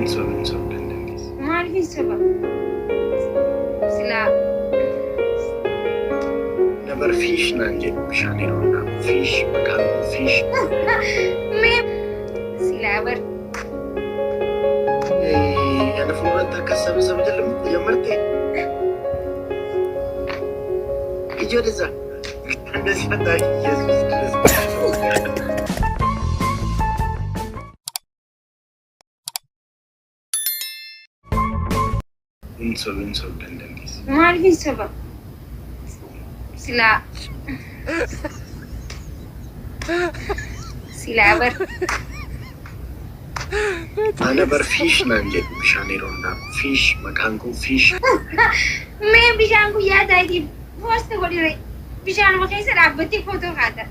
Inso dandeettis. Maaliif hin soba? Silaa Dabar fiish naan jedhu bishaan yeroo naamu fiish maqaan koo fiish. mee silaa bar Ana fuulduratti akka saba jedhamutti jammarte. Ijoollee isaa እንደዚህ ፈጣሪ ኢየሱስ ክርስቶስ inso dandeettis. maaliif hin soba? Silaa bar Ana bar fiish naan jedhu bishaan yeroo naamu fiish maqaan koo fiish. mee bishaan guyyaa ta'eetiif poosta godhire bishaan keessa dhaabbattee footoo kaata.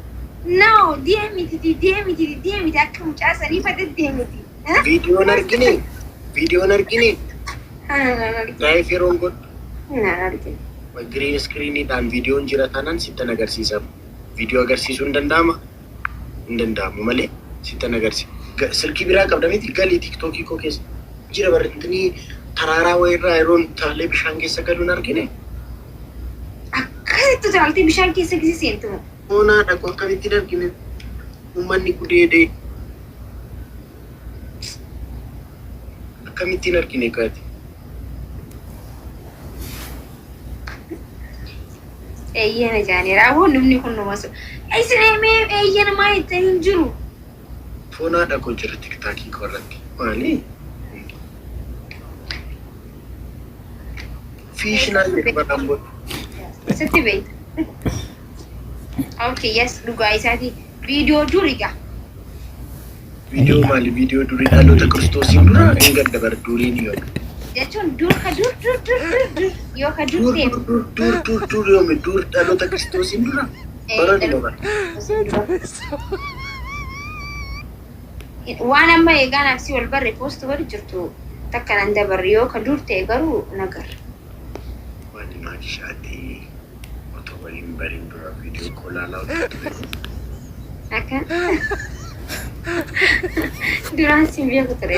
No, deemiti akka mucaa sanii fate deemiti. Viidiyoon argine. Daa'if yeroon godhu. Naan argine. Giriin iskiriiniidhaan viidiyoon jira taanaan sittan agarsiisa. Viidiyoo agarsiisuu hin danda'ama? Hin danda'amu malee sittan agarsiisa. Silkii biraa qabdamiti galii tiktookii koo keessa jira barreeffamni taraaraa wayirraa yeroon taalee bishaan keessa galuun argine. Akkasitti taaltee bishaan keessa gisi seentu. Onaa dhaqu akkamitti argine uummanni gudeedee akkamittiin argine kaati. Eeyyana jaanii raawwan namni kun nama so. Isin eeyyana maa ittiin hin jiru? Foonaa dhaqu jira tiktaakii korratti. Maali? Fiish naan jedhu baraan booda. Sitti beekta. Okay, yes, dhugaa isaati. Viidiyoo duriidha. Viidiyoo maali? Viidiyoo durii dhaloota kiristoosiin dura hin gadda bar duriin yoo. Jechuun dur yoo ka dur deemu. Dur yoome dur dhaloota kiristoosiin dura. Bara dhuma bara. Waan amma eegaan aksii wal barre poost godhu jirtu takka nan dabarre yoo ka dur ta'e garuu nagarra. Wani maali shaatee otoo waliin bariin dura viidiyoo koolaalaa hojjetu. Akka duraan siin beeku ture.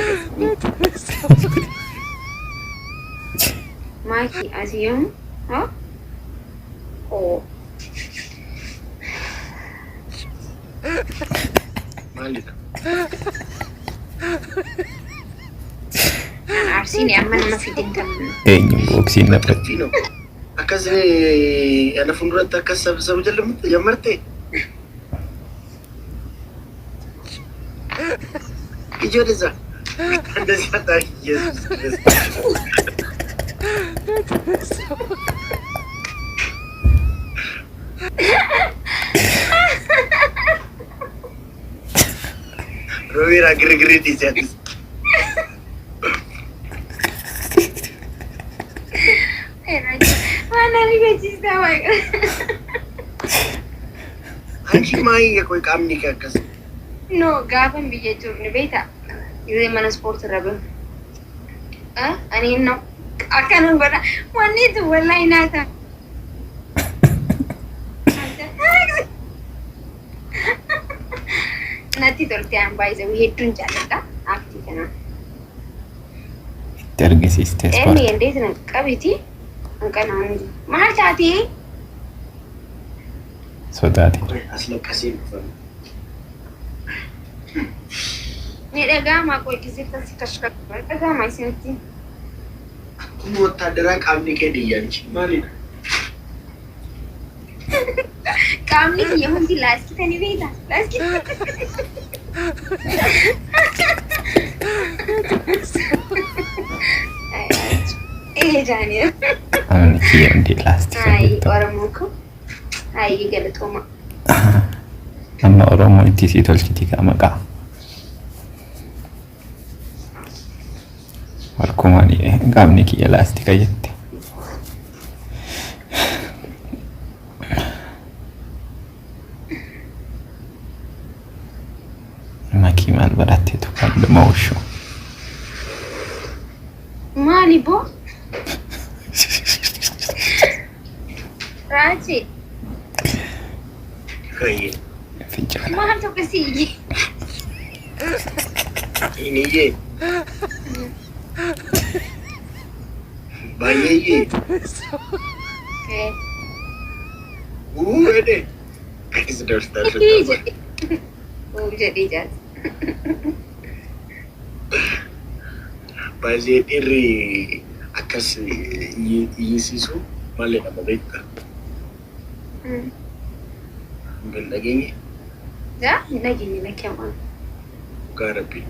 Maaki asii yoom? Maalidha? Arsiin amma nama fidin tamnu. Eenyu boksiin nafatti. Akkas ana fuulduratti akkas saba jedhamutti jammarte. Ijoollee isaa እንደዚህ ፈጣሪ ኢየሱስ ክርስቶስ Rovira ግርግር ይዘት አንቺ ማይ የቆይ ቃምኒ ከከስ ኖ ጋፈን ብዬ ጆርኒ ቤታ ይዘ ማን ስፖርት ረብም እኔ ነው አካንን ጎዳ ወኔት ወላይ ናታ ናቲ ቶርቲያን ባይዘው ሄዱን ጃለታ አክቲከና ተርገሲስቴስ እኔ እንዴት ነው ቀቢቲ እንቀናን ማርቻቲ ሶዳቲ አስለቀሴ ነው ኔደጋ ማቆይ ጊዜ ተስከሽከ ደጋ ማይሰንቲ ወታደራ ቃምኒ ከዲያንቺ ማለት ቃምኒ የሁንዲ ላስኪ ተኒ ቤታ ላስኪ ጃኒ አንቺ እንዴ ላስቲ አይ ኦሮሞኮ አይ ገለጦማ አማ ኦሮሞ ኢቲ ሲቶልቺቲ ካመቃ Markumani gamni ki elastika jette. Maki mal baratte to kallo mawshu. Mali bo? Raji. Fayye. Fijjala. Mahal to kasi. Ini je. Baay'ee. Ede. Keessa dartaa dartaa. Jadi jas. Baay'ee irri akkas yisisu malee nama beekta. Hin dhageenye. Ya, nageenye nakyaman. Gaarabi.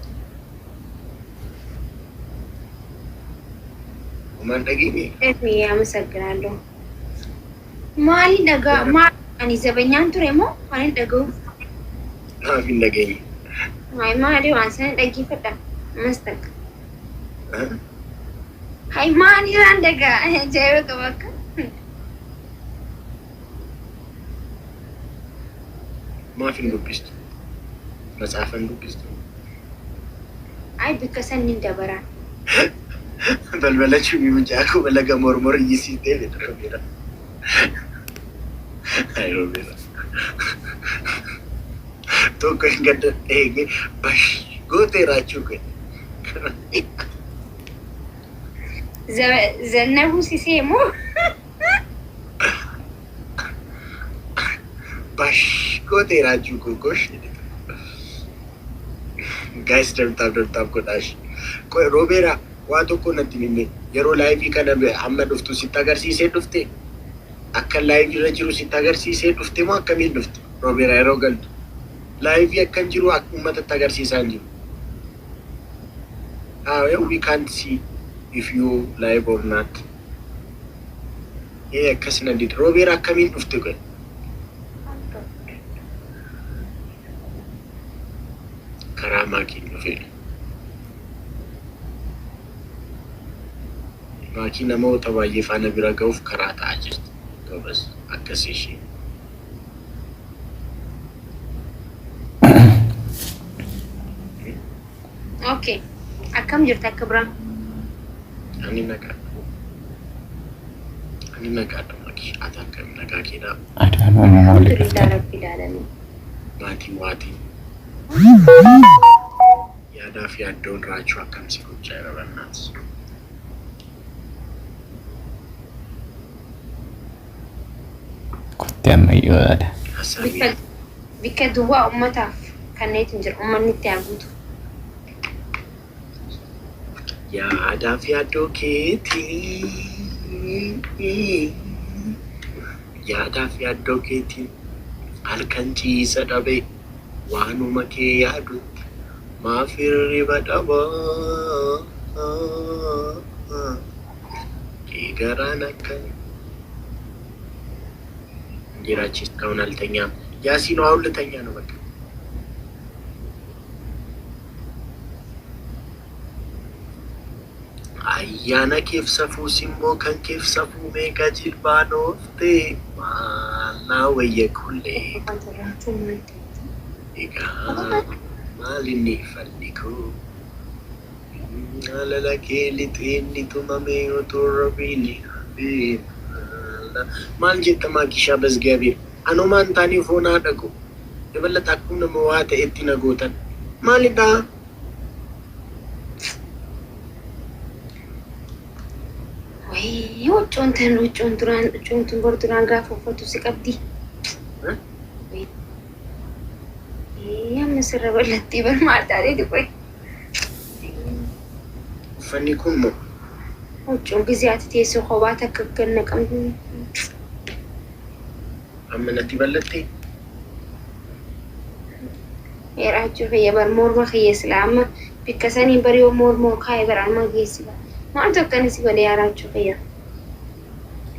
Umaan dhageenye. Efi amasagnaalloo. Maali dhagaa maal ani zabanyaan ture moo maali dhaga'u? Naaf hin dhageenye. Hai maali waan sana dhaggeeffadha. Mastaq. Hai maali waan dhagaa ajaa'iba qaba akka. Maaf hin dubbistu. Matsaafa hin dubbistu. Ai bikka sanni dabaraan. Balbalachuu mucaa akkuma laga mormor iyyisiitee fedha Robeera. Hai Robeera. Tokko hin gadda eege bash gootee raachuu kee. Zannabu sisee moo? Bash gootee raachuu koo gosh. Guys, dabtaaf godhaash. Qoy Robeera waa tokko natti himne yeroo laayivii kana amma dhuftu sitti agarsiisee dhufte akka laayivii irra jiru sitti agarsiisee dhufte moo akkamiin dhufte Robeera yeroo galtu laayivii akkan jiru uummatatti agarsiisaa hin jiru. We can't see if you live or not. Akkasina did Robeera akkamiin dhufte qoy. Karaa maakiin dhufe. Maakii namoota baay'ee faana bira ga'uuf karaa ta'aa jirti. Gabas akkasii ishee. Okay. Akkam jirta akka biraan? Ani nagaadha maakii. Ati akkam nagaa keedhaa? Adaan uumamaa waliin Alhamdulillah rabbi ilaalanii. Maatiin waatiin. Yaadaa fi yaaddoon raachuu akkamsi gochaa jira bannaas. kuttee ammayyoo yaada. Bikka duwwaa uummataaf kanneetiin jira uummanni itti haguutu. Yaadaa fi yaaddoo keetii. Yaadaa fi yaaddoo keetii. Halkan ciisa dhabee waanuma kee yaadutti maaf hirriba dhabaa. Kee garaan akkami. Jiraachis ta'uun altanyaa. Yaasiin waa hultanyaa nu bakka. Ayyaana keef safuu simmoo kan keef safuu meeqa jilbaan ooftee maalaa wayya kullee. Egaa maalinni falli koo alala kee lixeenni tumamee otoo rabiini hafee maal jetta maakishaa basgaabeer anumaan taanii foonaa dhaqu dabalata akkuma nama waa ta'etti na gootan maalidhaa? Huccuun bor duraan gaafa uffatu si qabdi. Amma sirra bal'attee bar maal taateeti qoy. Uffanni kun moo? Huccuun gisee ati teessoo kophaa takka ganna qabdu. Amma natti bal'attee? Heeraachuu Fayye bar morma kiyya islaama bikka sanii bari yoo mormoo kaa'e bar amma geessi bar. Maal tokkoon si godhee heeraachuu Fayye.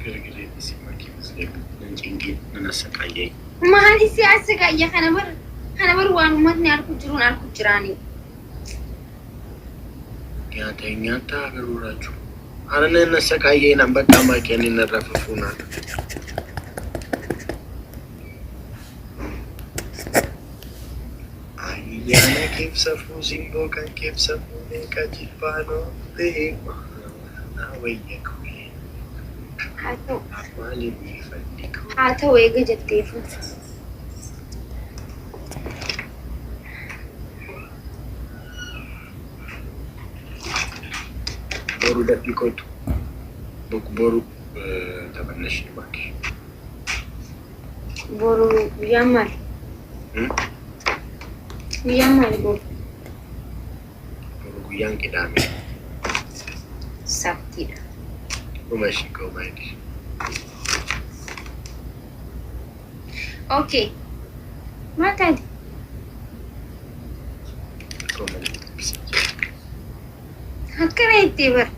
Gargareetti si maakii maslee nan cingee nan asaqayyee. Maali si asaqayya kana bar waan uummatni alku jiruun alku jiraanii. Nyaata agaruu raachuu. Ana nan asaqayyee nan bakka maakii ani nan rafa fuunaa. Ayyaana keef safuu simboo kan keef safuu meeqa jilbaan ooftee maalaa wayya kullee. Maalinni falli koo. Haa ta'u eega jetteefu. boru dafii kootu. Boru taphannash baaki. Boru guyyaan maali? Guyyaan maali boru? Boru guyyaan qidaame. Sabtiidha. Kumashi komaayidi. Okay. Maal taate? Akkana itti bara.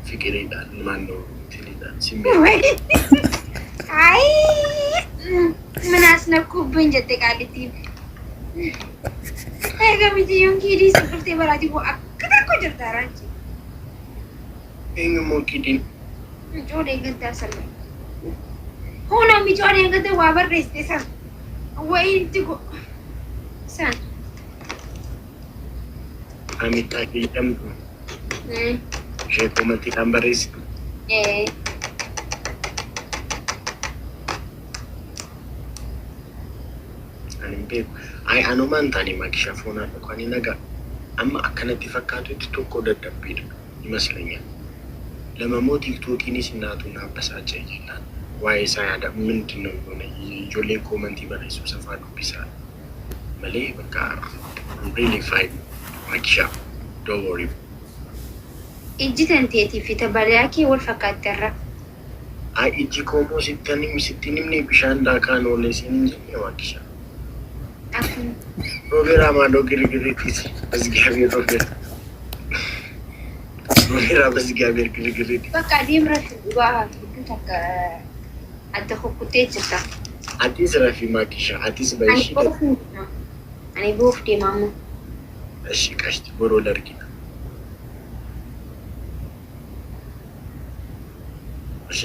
Fikiriidhaan maannoo tiliidhaan Ay, menas nak kubin jette kali tim. Kami tiung kiri seperti berarti gua kita kok jertaran sih. Ingin mau kidin. Jodoh yang kita sama. Hono mi jodoh yang kita wabar reste san. Wah itu gua san. Amit lagi jam. Saya komati lambaris. Ay anumaan taanii maakishaa foonaa dhukanii nagaa amma akkanatti fakkaatutti tokko dadhabbiidha imasleenya lamamoo tiktookiinis naatu naabbasaa jee jenaan waa'ee isaa yaada ምንድን ነው የሆነ ijoollee koomantii barreessuu safaa dubbisaa malee bakka really fine maakishaa don't worry. Ijji tanteetii fi tabalaa kee wal fakkaatterra. Ay ijji koomoo sitti nimni bishaan daakaan oolee siin jennee maakishaa. Programa do giri-giri እግዚአብሔር Programa እግዚአብሔር giri-giri በቃ ዲምራሽ ዋሃ አደኹ ኩቴችታ አዲስ ረፊ ማኪሻ አዲስ በይሽ እኔ ቦፍ ዲማሙ እሺ ቀሽት ቦሮ ለርኪና እሺ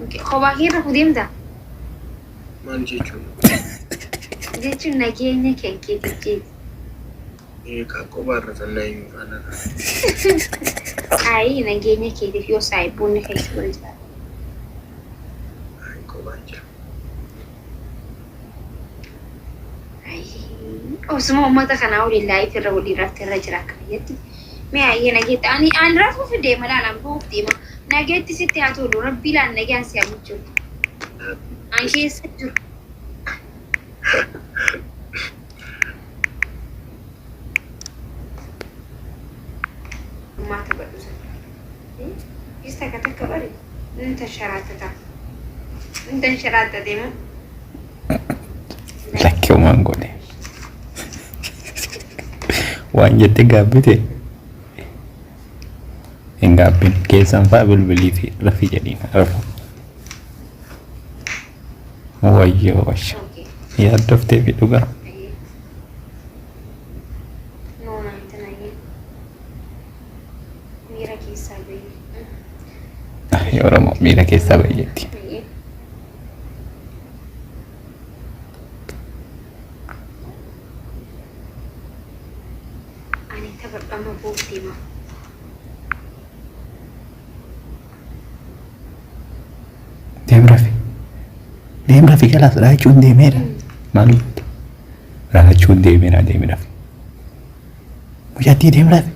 ኦኬ ኸባሂር ሁዲምዳ ማን ጀቹ jechuun nageenya keekeetichi. Kakko barreeffannaa hin faana. Ayi nageenya keetiif yoo saayibuun keessa waliin. Ayi kophaa jira. Ayi osuma uummata kanaa waliin laayif irra waliin rafte irra jira akka biyyatti. Mee ayyee nageetti ani rafuuf deema laalaan bu'uuf deema. Nageetti sitti haa tolu rabbii laan nagaan si hamu jiru. An keessa jiru. Mata barusan. Bisa kata kabari. Entah syaratnya. Entah syaratnya demo. Laki omang gue deh. Wanjat gabit ya. Enggapin kesan Pak beli Rafi jadi Rafa. Wajyo wasyo. Ya daftar itu kan. Ya orang mau mira que sabe yeti. Anita pertama bukti mah. Dem Rafi kelas racun dem era. Malu. Racun dem Rafi. Mujati dem Rafi.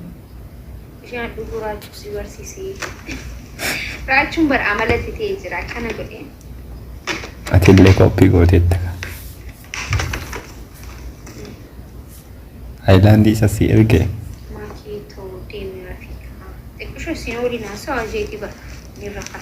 Jangan dulu racun si bersisi. Racun beramal di tejera kana gede. Atille kopi godetta. Ailandi sasi erge. Maki to dem Rafi. Tekusho sinori naso aje tiba niraka.